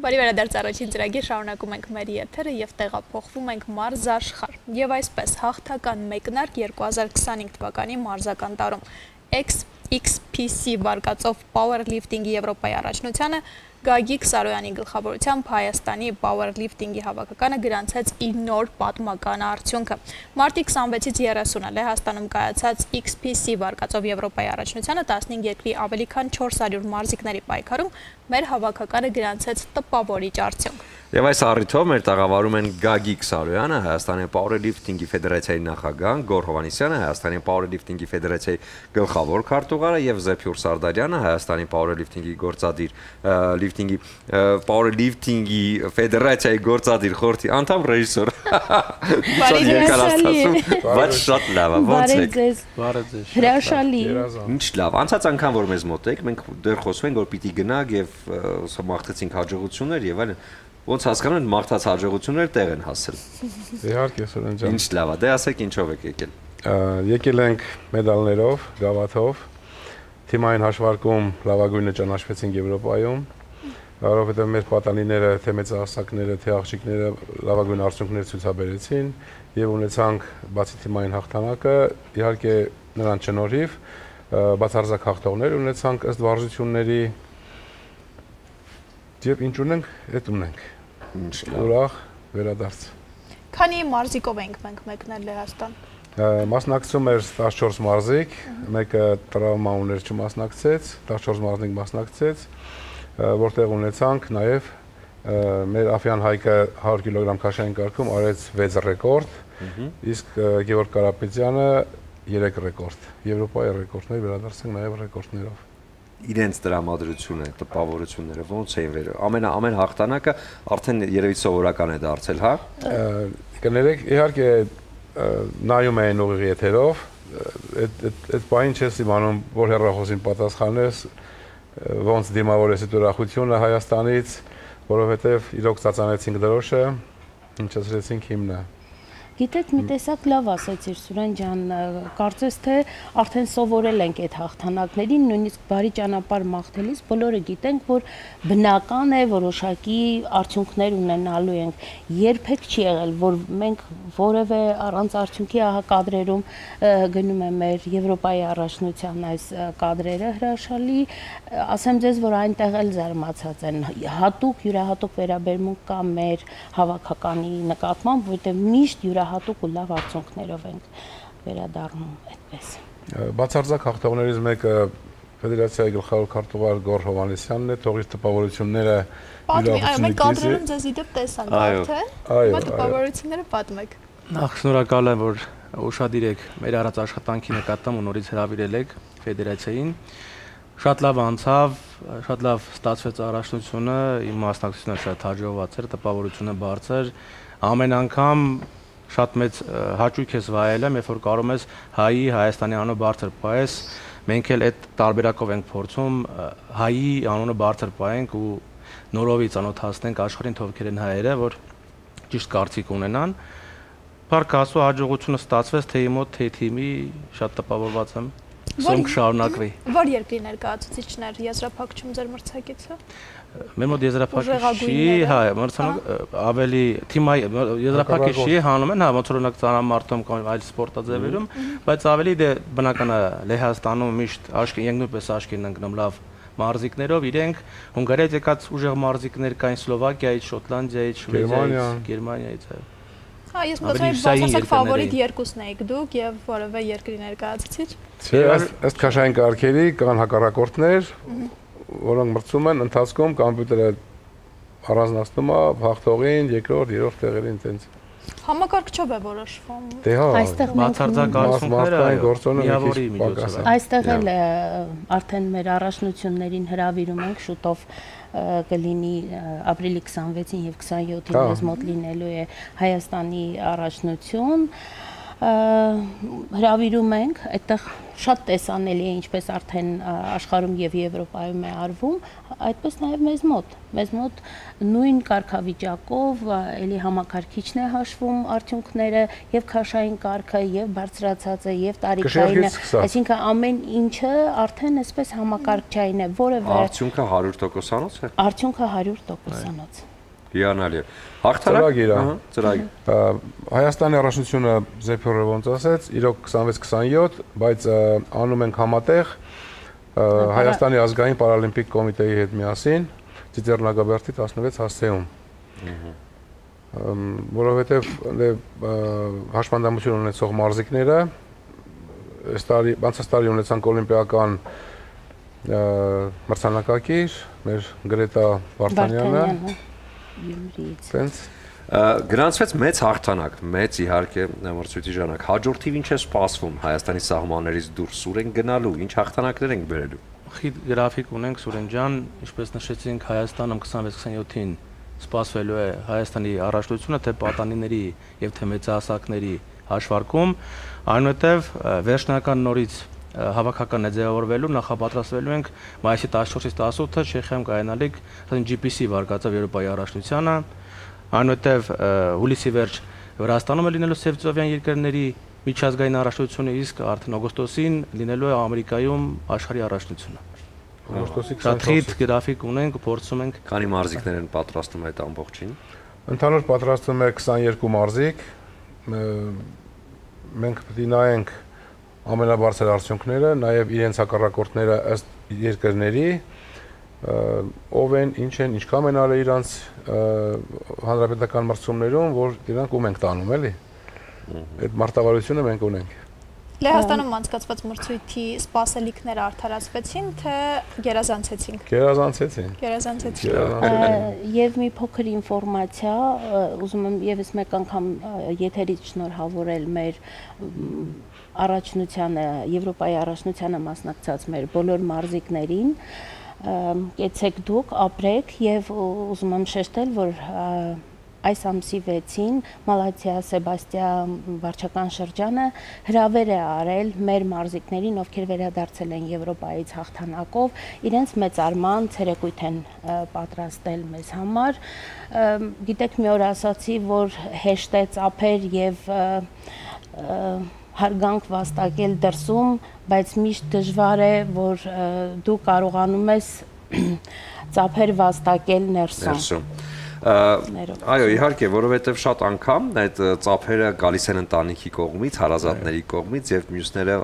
Բարի վերադարձ առաջին ծրագիր, շարունակում ենք մեր եթերը եւ տեղափոխվում ենք մարզաշխարհ։ Եվ այսպես հաղթական մեկնարկ 2025 թվականի մարզական տարում XXPC վարկածով Powerlifting-ի Եվրոպայի առաջնությանը Գագիկ Սարոյանի գլխավորությամբ Հայաստանի Powerlifting-ի հավաքականը գրանցեց իր նոր պատմական արդյունքը։ Մարտի 26-ից 30-ը Լեհաստանում կայացած XPC վարկածով Եվրոպայի առաջնությանը 15 երկրի ավելի քան 400 մարզիկների պայքարում մեր հավաքականը գրանցեց տպավորիչ արդյունք։ Եվ այս առիթով մեր տաղավարում են Գագիկ Սարոյանը, Հայաստանի Powerlifting-ի ֆեդերացիայի նախագահ, Գոռ Հովհաննիսյանը, Հայաստանի Powerlifting-ի ֆեդերացիայի գլխավոր քարտուղարը եւ Զեփյուր Սարդարյանը, Հայաստանի Powerlifting-ի գործադիր Powerlifting-ի ֆեդերացիայի գործադիր խորհրդի անդամ ռեժիսոր։ Բայց շատ լավ է, ո՞նց եք։ Բարեձեզ։ Հրաշալի։ Ինչ լավ։ Անցած անգամ որ մեզ մոտ եք, մենք դեռ խոսում ենք որ պիտի գնանք եւ մաղթեցինք հաջողություններ եւ այլն։ Ոնց հասկանում են մարդած հաջողությունները տեղ են հասել։ Իհարկե, Սուրեն ջան։ Ինչ լավ է, դե ասեք ինչով եք եկել։ Եկել ենք մեդալներով, գավաթով։ Թիմային հաշվարկում լավագույնը ճանաչվեցինք Եվրոպայում, որովհետև մեր պատանիները, թե մեծահասակները, թե աղջիկները լավագույն արդյունքներ ցուցաբերեցին եւ ունեցանք բացի թիմային հաղթանակը, իհարկե նրանց շնորհիվ բացարձակ հաղթողներ ունեցանք ըստ վարժությունների եւ ինչ ունենք, այդ ունենք։ Ուրախ վերադարձ։ Քանի մարզիկով ենք մենք մեկնել Լեհաստան։ Մասնակցում էր 14 մարզիկ, մեկը տրավմա ուներ չմասնակցեց, 14 մարզիկ մասնակցեց, որտեղ ունեցանք նաև մեր Աֆյան Հայկը 100 կիլոգրամ քաշային կարգում արեց 6 ռեկորդ, իսկ Գևորգ Կարապետյանը 3 ռեկորդ։ Եվրոպայի ռեկորդներ վերադարձանք նաև ռեկորդներով։ Իրենց տրամադրությունը, տպավորությունները ոնց էին վերել։ Ամեն հաղթանակը արդեն երևի սովորական է դարձել, հա։ Կներեք, իհարկե նայում էին ուղիղ եթերով, այդ բանին չես իմանում, որ հեռախոսին պատասխանես, ոնց դիմավորես այդ ուրախությունը Հայաստանից, որովհետև իրոք ծածանեցինք դրոշը, հնչեցրեցինք հիմնը։ Գիտեք, մի տեսակ լավ ասացիր, Սուրեն ջան, կարծես թե արդեն սովորել ենք այդ հաղթանակներին, նույնիսկ բարի ճանապարհ մաղթելիս բոլորը գիտենք, որ բնական է որոշակի արդյունքներ ունենալու ենք։ Երբեք չի եղել, որ մենք որևէ առանց արդյունքի կադրերում գնում է մեր Եվրոպայի առաջնության այս կադրերը հրաշալի, ասեմ ձեզ, որ այնտեղ էլ զարմացած են, հատուկ յուրահատուկ վերաբերմունք կա մեր հավաքականի նկատմամբ, որտեղ միշտ հատուկ ու լավ արդյունքներով ենք վերադառնում այդպես։ Բացարձակ հաղթողներից մեկը ֆեդերացիայի գլխավոր քարտուղար Գոռ Հովհաննիսյանն է, թող իր տպավորությունները մենք կադրերում ձեզ իդեպ տեսանք արդեն, հիմա տպավորությունները պատմեք։ Նախ շնորհակալ եմ, որ ուշադիր եք մեր առած աշխատանքի նկատմամբ ու նորից հրավիրել եք ֆեդերացիային։ Շատ լավ անցավ, շատ լավ ստացվեց առաջնությունը, իմ մասնակցությունը շատ հաջողված էր, տպավորությունը բարձր, ամեն անգամ շատ մեծ հաճույք ես վայել եմ, երբ որ կարող ես հայի, Հայաստանի անունը բարձր պահես, մենք էլ այդ տարբերակով ենք փորձում հայի անունը բարձր պահենք ու նորովի ծանոթացնենք աշխարհին ովքեր են հայերը, որ ճիշտ կարծիք ունենան։ Փառք Աստծո, հաջողությունը ստացվեց թե իմ մոտ, թե թիմի, շատ տպավորված եմ։ Սոնք շարունակվի։ Որ երկրի ներկայացուցիչներ եզրափակում ձեր մրցակիցը։ Մեր մոտ եզրափակիչի, հա, մրցանակ ավելի թիմայի եզրափակիչի հանում են, հա, ոնց որ օրինակ ծանրամարտում կամ այլ սպորտաձևերում, բայց ավելի դե բնական է Լեհաստանում միշտ աշկի ենք նույնպես աշկին ընկնում լավ մարզիկներով, իրենք Հունգարիայից եկած ուժեղ մարզիկներ կային, Սլովակիայից, Շոտլանդիայից, Շվեյցարիայից, Գերմանիայից։ Հա, ես մտածում եմ բացասակ ֆավորիտ երկուսն եք դուք եւ որևէ երկրի ներկայացուցիչ։ Չէ, ըստ քաշային կարգերի կան հակառակորդներ, որոնք մրցում են ընթացքում կոմպյուտերը առանձնացնում է հաղթողին, երկրորդ, երրորդ տեղերին տենց։ Համակարգչով է որոշվում։ Դե հա, այստեղ բացարձակ արդյունքները միավորի միջոցով։ Այստեղ էլ արդեն մեր առաջնություններին հրավիրում ենք շուտով կլինի ապրիլի 26-ին եւ 27-ին մեզ մոտ լինելու է Հայաստանի առաջնություն։ հրավիրում ենք, այդտեղ շատ տեսանելի է, ինչպես արդեն աշխարհում եւ Եվրոպայում է արվում, այդպես նաեւ մեզ մոտ նույն կարգավիճակով էլի համակարգիչն է հաշվում արդյունքները եւ քաշային կարգը եւ բարձրացածը եւ տարիքայինը, այսինքն ամեն ինչը արդեն այսպես համակարգչային է, որևէ արդյունքը 100%-անոց է։ Արդյունքը 100%-անոց։ Հիանալի է։ Հաղթարակ ծրագիր։ Հայաստանի առաջնությունը Զեփյորը ոնց ասեց, իրոք 26-27, բայց անում ենք համատեղ Հայաստանի ազգային պարալիմպիկ կոմիտեի հետ միասին Ծիծեռնագաբերդի 16 հասցեում։ Որովհետև հաշմանդամություն ունեցող մարզիկները այս տարի, անցած տարի ունեցանք օլիմպիական մրցանակակիր, մեր Գրետա Վարդանյանը Յումրիից։ Գրանցվեց մեծ հաղթանակ, մեծ իհարկե մրցույթի ժամանակ։ Հաջորդիվ ինչ է սպասվում Հայաստանի սահմաններից դուրս ուր են գնալու, ինչ հաղթանակներ ենք բերելու։ Խիտ գրաֆիկ ունենք Սուրեն ջան, ինչպես նշեցինք Հայաստանում 26-27-ին սպասվելու է Հայաստանի առաջնությունը թե պատանիների եւ թե մեծահասակների հաշվարկում, այնուհետեւ վերջնական նորից հավաքական է ձևավորվելու, նախապատրաստվելու ենք մայիսի 14-ից 18-ը Չեխիայում կայանալիք GPC վարկածով Եվրոպայի առաջնությանը, այնուհետև հուլիսի վերջ Վրաստանում է լինելու Սևծովյան երկրների միջազգային առաջնությունը, իսկ արդեն օգոստոսին լինելու է Ամերիկայում աշխարհի առաջնությունը։ Օգոստոսի 24-ից գրաֆիկ ունենք, փորձում ենք։ Քանի մարզիկներ են պատրաստում այդ ամբողջին։ Ընդհանուր պատրաստվում է 22 մարզիկ։ Մենք պետք է նայենք ամենաբարձր արդյունքները, նաև իրենց հակառակորդները ըստ երկրների, ով են, ինչ են, ինչքան են արել իրանց հանրապետական մրցումներում, որ իրանք ում ենք տանում, էլի։ Այդ մարտավարությունը մենք ունենք։ Լեհաստանում անցկացված մրցույթի սպասելիքները արդարացվեցին, թե գերազանցեցին։ Եվ մի փոքր ինֆորմացիա, ուզում եմ եւս մեկ անգամ եթերից շնորհավորել մեր առաջնությանը, Եվրոպայի առաջնությանը մասնակցած մեր բոլոր մարզիկներին, կեցեք դուք, ապրեք եւ ուզում եմ շեշտել, որ այս ամսի 6-ին Մալաթիա Սեբաստիա վարչական շրջանը հրավեր է արել մեր մարզիկներին, ովքեր վերադարձել են Եվրոպայից հաղթանակով, իրենց մեծարման ցերեկույթ են պատրաստել մեզ համար։ Գիտեք, մի օր ասացի, որ հեշտ է ծափեր եւ հարգանք վաստակել դրսում, բայց միշտ դժվար է, որ դու կարողանում ես ծափեր վաստակել ներսում։ Այո, իհարկե, որովհետև շատ անգամ այդ ծափերը գալիս են ընտանիքի կողմից, հարազատների կողմից եւ մյուսները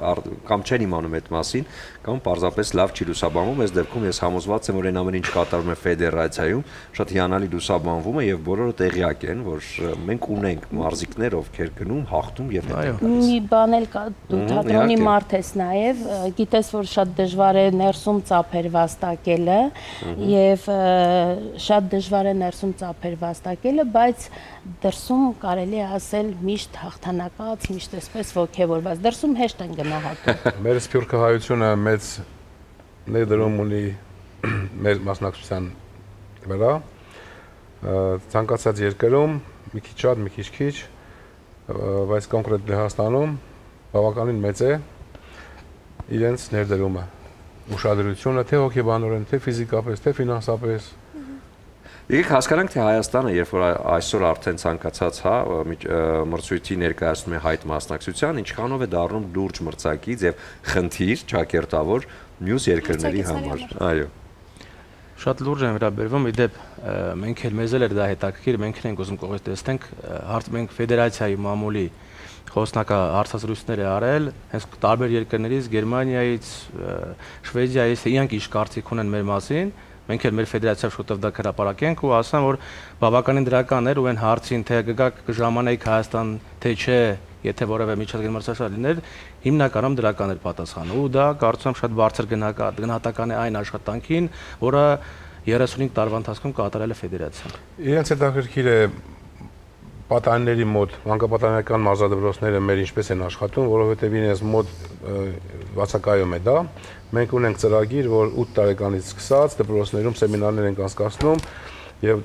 կամ չեն իմանում այդ մասին, կամ պարզապես լավ չի լուսաբանվում, այս դեպքում ես համոզված եմ, որ այն ամեն ինչ կատարվում է ֆեդերացիայում, շատ հիանալի լուսաբանվում է եւ բոլորը տեղյակ են, որ մենք ունենք մարզիկներ, ովքեր գնում, հաղթում եւ հետո։ Մի բան էլ կա, դու թատրոնի մարդ ես նաեւ, գիտես, որ շատ դժվար է ներսում ծափեր վաստակելը եւ շատ դժվար է ներսում ծափեր վաստակելը, բայց դրսում կարելի է ասել միշտ հաղթանակած, միշտ այսպես ոգևորված, դրսում հեշտ են գնահատում։ Մեր սփյուռքահայությունը մեծ ներդրում ունի մեր մասնակցության վրա, ցանկացած երկրում մի քիչ շատ, մի քիչ քիչ, բայց կոնկրետ Լեհաստանում բավականին մեծ է իրենց ներդրումը, ուշադրությունը թե հոգեբանորեն, թե ֆիզիկապես, թե ֆինանսապես։ Եկեք հասկանանք, թե Հայաստանը, երբ որ այսօր արդեն ցանկացած մրցույթի ներկայացնում է հայտ մասնակցության, ինչքանով է դառնում լուրջ մրցակից եւ խնդիր ճակերտավոր մյուս երկրների համար։ Այո։ Շատ լուրջ են վերաբերվում, իդեպ մենք էլ մեզ էլ էր դա հետաքրքիր, մենք ենք ուզում կողմից տեսնենք, մենք ֆեդերացիայի մամուլի խոսնակա հարցազրույցներ է արել, հենց տարբեր երկրներից, Գերմանիայից, Շվեդիայից, իրանք ինչ կարծիք ունեն մեր մասին։ Մենք էլ մեր ֆեդերացիայով շուտով դա հրապարակենք ու ասեմ, որ բավականին դրական էր ու այն հարցին, թե կգաք կժամանայիք Հայաստան, թե չէ, եթե որևէ միջազգային մրցաշար լիներ, հիմնականում դրական էր պատասխանը։ Ու դա կարծում եմ շատ բարձր գնահատական է այն աշխատանքին, որը 35 տարվա ընթացքում կատարել է ֆեդերացիան։ Իրենց հետաքրքիր է պատանիների մոտ, մանկապատանեկան մարզադպրոցները մեր ինչպես են աշխատում, որովհետև իրենց մոտ բացակայում է դա։ Մենք ունենք ծրագիր, որ 8 տարեկանից սկսած դպրոցներում սեմինարներ ենք անցկացնում եւ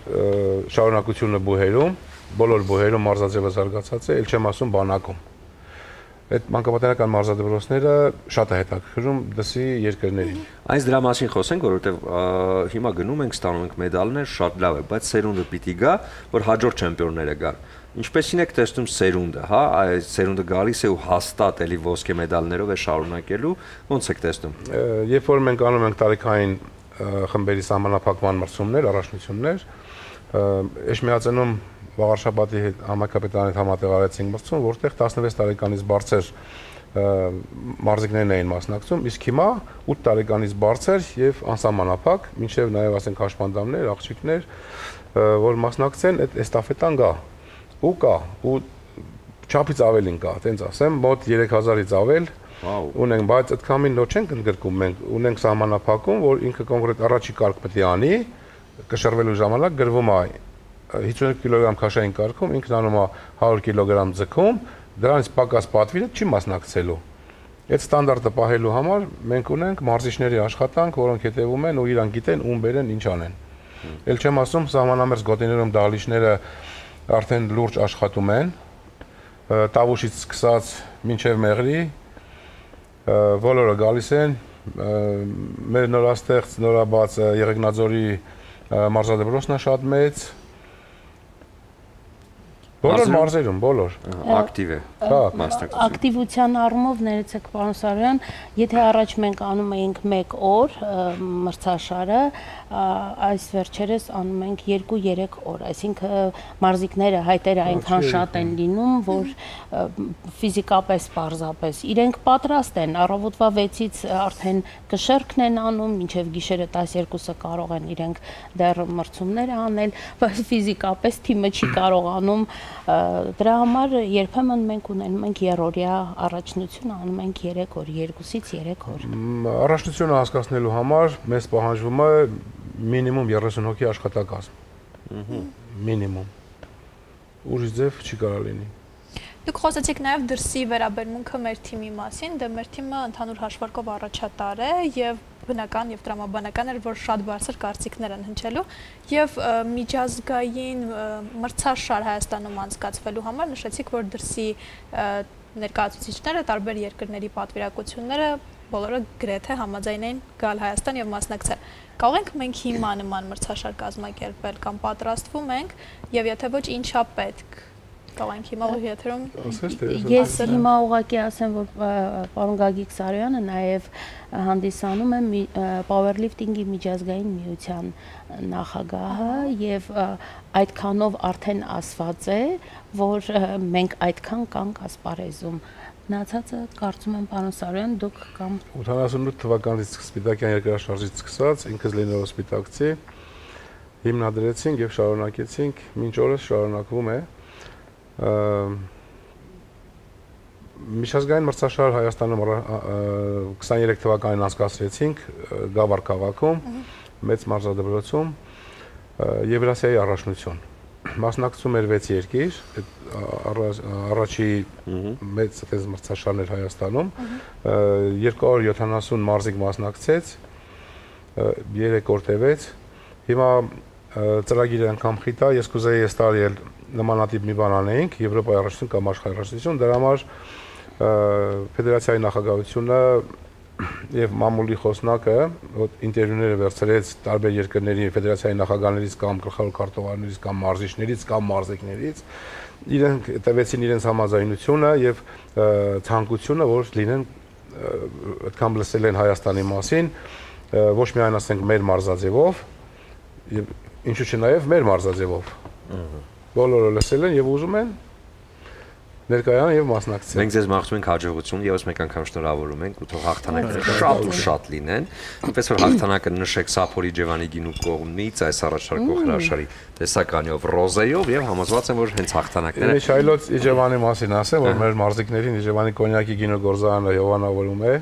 շարունակությունը բուհերում, բոլոր բուհերում մարզաձևը զարգացած է, ել չեմ ասում բանակում։ այդ մանկապատանեկան մարզադպրոցները շատ է հետաքրքրում դասի երկրներին։ Այս դրա մասին խոսենք, որովհետև հիմա գնում ենք, ստանում ենք մեդալներ, շատ լավ է, բայց սերունդը պիտի գա, որ հաջորդ չեմպիոնները գան։ Ինչպեսին եք տեսնում սերունդը, հա, այս սերունդը գալիս է ու հաստատ էլի ոսկե մեդալներով է շարունակելու, ոնց եք տեսնում։ Երբ որ մենք անում ենք տարիքային խմբերի սահմանափակման մրցումներ, առաջնություններ, Էջմիածնում Վաղարշաբաթի համակապետարանի հետ համատեղարեցինք մրցում, որտեղ 16 տարեկանից բարձր մարզիկներն էին մասնակցում, իսկ հիմա 8 տարեկանից բարձր եւ անսահմանափակ, մինչեւ նաեւ ասենք հաշմանդամներ, աղջիկներ, որ մասնակցեն, այդ էստաֆետան գա։ Ու կա, ու չափից ավելին կա, տենց ասեմ, մոտ 3000-ից ավել ունենք, բայց այդ կամին նոր չենք ընդգրկում, մենք ունենք սահմանափակում, որ ինքը կոնկրետ առաջի կարգ պետք է անի, կշռվելու ժամանակ գրվում է 52 կիլոգրամ քաշային կարգում, ինքն անում է 100 կիլոգրամ ձգում, դրանից պակաս պատվիրը չի մասնակցելու։ Այդ ստանդարտը պահելու համար մենք ունենք մարզիչների աշխատանք, որոնք հետևում են ու իրանք գիտեն ում բերեն, ինչ անեն։ Էլ չեմ ասում, սահմանամերձ գոտիներում դահլիճները արդեն լուրջ աշխատում են, տավուշից սկսած մինչև մեղրի, բոլորը գալիս են, մեր նորաստեղծ, նորաբաց Եղեգնաձորի մարզադպրոցն է շատ մեծ, բոլոր մարզերում, բոլոր ակտիվ է մասնակցություն։ Ակտիվության առումով ներեցեք պարոն Սարոյան, եթե առաջ մենք անում էինք 1 օր մրցաշարը, այս վերջերս անում ենք 2-3 օր, այսինքն մարզիկները հայտերը այնքան շատ են լինում, որ ֆիզիկապես պարզապես իրենք պատրաստ են, առավոտվա 6-ից արդեն կշեռքն են անում, մինչև գիշերը 12-ը կարող են իրենք դեռ մրցումներ անել, բայց ֆիզիկապես թիմը չի կարողանում դրա համար երբեմն մենք ունենում ենք երրորդյա առաջնություն, անում ենք 3 օր, 2-ից 3 օր։ Առաջնությունը հասկացնելու համար մեզ պահանջվում է մինիմում 30 հոգի աշխատակազմ։ Մինիմում։ Ուրիշ ձև չի կարող լինի։ Դուք խոսեցիք նաև դրսի վերաբերմունքը մեր թիմի մասին, դե մեր թիմը ընդհանուր հաշվարկով առաջատար է եւ բնական եւ տրամաբանական էր, որ շատ բարձր կարծիքներ են հնչելու եւ միջազգային մրցաշար Հայաստանում անցկացվելու համար նշեցիք, որ դրսի ներկայացուցիչները, տարբեր երկրների պատվիրակությունները բոլորը գրեթե համաձայն են գալ Հայաստան եւ մասնակցել։ Կարող ենք մենք հիմա նման մրցաշար կազմակերպել կամ պատրաստվում ենք եւ եթե ոչ, ինչա պետք։ Կարող ենք հիմա եթերում։ Ես հիմա ուղղակի ասեմ, որ պարոն Գագիկ Սարոյանը նաև հանդիսանում է Powerlifting-ի միջազգային միության նախագահը եւ այդքանով արդեն ասված է, որ մենք այդքան կանք ասպարեզում։ Մնացածը կարծում եմ պարոն Սարոյան, դուք կամ 88 թվականից Սպիտակյան երկրաշարժից սկսած ինքս լինելով սպիտակցի հիմնադրեցինք եւ շարունակեցինք, մինչ օրս շարունակվում է միջազգային մրցաշար Հայաստանում 23 թվականին անցկացրեցինք Գավառ քաղաքում, մեծ մարզադպրոցում Եվրասիայի առաջնություն։ Մասնակցում էր 6 երկիր, առաջի մեծ այդպես մրցաշարներ Հայաստանում, 270 մարզիկ մասնակցեց, 3 օր տևեց։ Հիմա ծրագիրը անգամ խիտ է, ես կուզեի այս տարի էլ նմանատիպ մի բան անեինք, Եվրոպայի առաջնություն կամ աշխարհի առաջնություն, դրա համար ֆեդերացիայի նախագահությունը եւ մամուլի խոսնակը ինտերվյուները վերցրեց տարբեր երկրների ֆեդերացիայի նախագահներից կամ գլխավոր քարտուղարներից կամ մարզիչներից կամ մարզիկներից, իրենք տվեցին իրենց համաձայնությունը եւ ցանկությունը, որ լինեն այդքան լսել են Հայաստանի մասին, ոչ միայն ասենք մեր մարզաձևով, եւ ինչու՞ չէ նաեւ մեր մարզաձևով։ Բոլորը լսել են եւ ուզում են ներկայանալ եւ մասնակցել։ Մենք ձեզ մաղթում ենք հաջողություն, եւս մեկ անգամ շնորհավորում ենք ու թող հաղթանակները շատ ու շատ լինեն։ Այնպես որ հաղթանակը նշեք Սափորի Ջևանի գինու կողմից այս առաջարկող հրաշարի տեսականիով ռոզեյով եւ համոզված եմ, որ հենց հաղթանակները Միչայլոց Իջևանի մասին ասեմ, որ մեր մարզիկներին Իջևանի կոնյակի գինու գործարանը հովանավորում է,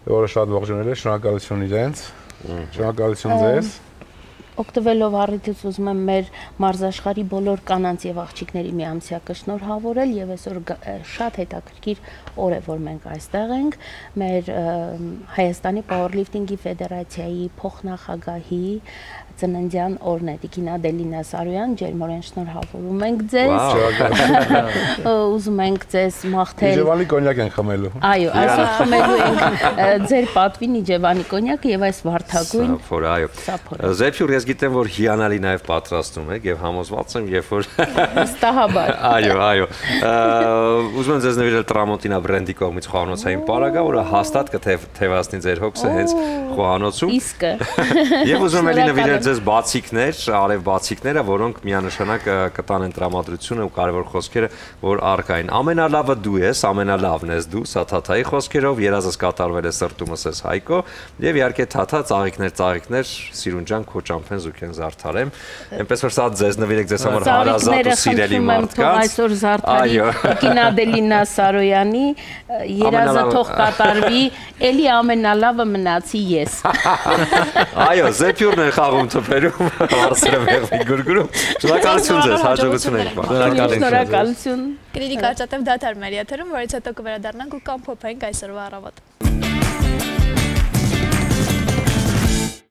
որը շատ ողջունել է, շնորհակալություն իրենց։ Շնորհակալություն ձեզ։ Օգտվելով առիթից ուզում եմ մեր մարզաշխարհի բոլոր կանանց եւ աղջիկների միամսյակը շնորհավորել եւ այսօր շատ հետաքրքիր օր է, որ մենք այստեղ ենք, մեր Հայաստանի Powerlifting-ի Ֆեդերացիայի փոխնախագահի ծննդյան օրն է, Տիկին Ադելինա Սարոյան, ջերմորեն շնորհավորում ենք ձեզ։ Ուզում ենք ձեզ մաղթել։ Իջևանի կոնյակ են խմելու։ Այո, այսօր խմելու ենք ձեր պատվին Իջևանի կոնյակը եւ այս վարդագույն սափորը։ Զեփյուր, ես գիտեմ, որ հիանալի նաեւ պատրաստում եք եւ համոզված եմ, երբ որ Վստահաբար։ Այո։ Ուզում եմ ձեզ նվիրել Տրամոնտինա բրենդի կողմից խոհանոցային պարագա, որը հաստատ կթևացնի ձեր հոգսը հենց խոհանոցում։ Իսկը։ Եվ ուզում եմ նվիրել ձեզ բացիկներ, արև բացիկները, որոնք միանշանակ կտանեն տրամադրությունը ու կարևոր խոսքերը, որ առկային։ Ամենալավը դու ես, ամենալավն ես դու, սա Թաթայի խոսքերով, երազս կատարվել է սրտումս ես Հայկո, եւ իհարկե Թաթա ծաղիկներ, Սիրունջան, քո ճամփեն զուգեն զարդարեմ։ Այնպես որ սա ձեզ նվիրեք ձեզ համար հարազատ ու սիրելի մարդկանց։ Այսօր զարդարի Տիկին Ադելինա Սարոյանի երազը թող կատարվի, էլի ամենալավը մնացի ես։ Այո, Զեփյուրն է խաղում թփերում, հարցերը մեղվի գուրգուրում։ Շնորհակալություն ձեզ, հաջողություն եք բան։ Շնորհակալություն։ Կլինիկ արծաթև դաթար մեր եթերում, որից հետո կվերադառնանք ու կամփոփենք այսօրվա առավոտը։